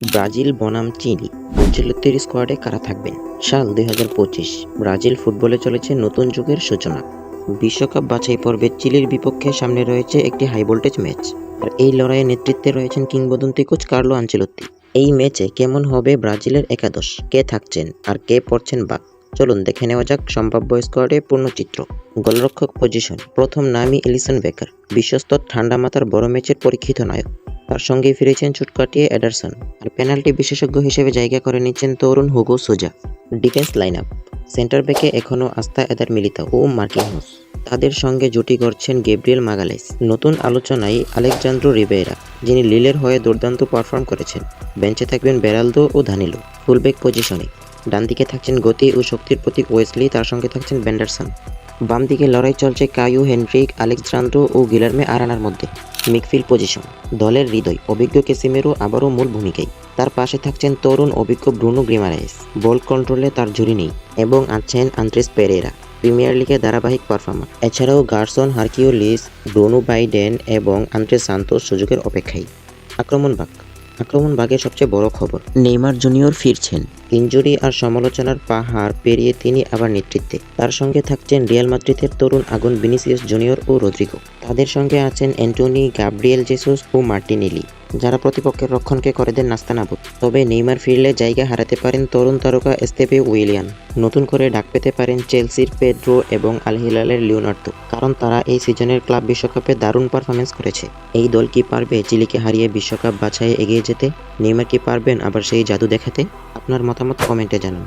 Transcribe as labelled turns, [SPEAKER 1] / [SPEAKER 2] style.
[SPEAKER 1] Brazil বনাম chilli, আনচেলত্তির স্কোয়াডে কারা থাকবেন? সাল ২০২৫, ব্রাজিল ফুটবলে চলেছে নতুন যুগের সূচনা। বিশ্বকাপ বাছাই পর্বে চিলির বিপক্ষে সামনে রয়েছে একটি হাই ভোল্টেজ ম্যাচ, আর এই লড়াইয়ে নেতৃত্বে রয়েছেন কিংবদন্তি কোচ কার্লো আনচেলত্তি। এই ম্যাচে কেমন হবে ব্রাজিলের একাদশ, কে থাকছেন আর কে পড়ছেন বাদ? চলুন দেখে নেওয়া যাক সম্ভাব্য স্কোয়াডে পূর্ণচিত্র। গোলরক্ষক পজিশন, প্রথম নামই এলিসন বেকার, বিশ্বস্ত ঠান্ডা মাথার বড় ম্যাচের পরীক্ষিত নায়ক। তার সঙ্গে ফিরেছেন চোট কাটিয়ে এডারসন, আর পেনাল্টি বিশেষজ্ঞ হিসেবে জায়গা করে নিচ্ছেন তরুণ হুগো সোজা। ডিফেন্স লাইন আপ, সেন্টার ব্যাকে এখনও আস্থা এদার মিলিতাও ও মার্কিনহোস, তাদের সঙ্গে জুটি গড়ছেন গ্যাব্রিয়েল মাগালেস। নতুন আলোচনায় আলেকজান্দ্রো রিবেইরা, যিনি লিলের হয়ে দুর্দান্ত পারফর্ম করেছেন। বেঞ্চে থাকবেন বেরালদো ও দানিলো। ফুলব্যাক পজিশনে ডান দিকে থাকছেন গতি ও শক্তির প্রতীক ওয়েসলি, তার সঙ্গে থাকছেন বেন্ডারসন। বাম দিকে লড়াই চলছে কায়ু হেনড্রিক, আলেক্সান্দ্রো ও গিলার্মে আরানার মধ্যে। মিডফিল্ড পজিশন, দলের হৃদয় অভিজ্ঞ ক্যাসিমেরো আবারও মূল ভূমিকায়, তার পাশে থাকছেন তরুণ অভিজ্ঞ ব্রুনো গ্রিমারেস, বল কন্ট্রোলে তার ঝুরি নেই, এবং আছেন আন্দ্রেস পেরেরা, প্রিমিয়ার লিগে ধারাবাহিক পারফর্মার। এছাড়াও গার্সন, হারকিওলিস, ব্রুনো বাইডেন এবং আন্দ্রেস সান্তোস সুযোগের অপেক্ষায়। আক্রমণ ভাগের সবচেয়ে বড় খবর, নেইমার জুনিয়র ফিরছেন। ইনজুরি আর সমালোচনার পাহাড় পেরিয়ে তিনি আবার নেতৃত্বে। তার সঙ্গে থাকছেন রিয়াল মাদ্রিদের তরুণ আগুন ভিনিসিয়াস জুনিয়র ও রদ্রিগো। তাদের সঙ্গে আছেন অ্যান্টোনি, গাব্রিয়েল জেসুস ও মার্টিনেলি, যারা প্রতিপক্ষের রক্ষণকে করে দেন নাস্তানাবুদ। তবে নেইমার ফিরলে জায়গা হারাতে পারেন তরুণ তারকা এস্তেবে উইলিয়ান। নতুন করে ডাক পেতে পারেন চেলসির পেড্রো এবং আল হিলালের লিওনার্দো, কারণ তারা এই সিজনের ক্লাব বিশ্বকাপে দারুণ পারফরমেন্স করেছে। এই দল কি পারবে চিলিকে হারিয়ে বিশ্বকাপ বাছাইয়ে এগিয়ে যেতে? নেইমার কি পারবেন আবার সেই জাদু দেখাতে? আপনার মতামত কমেন্টে জানান।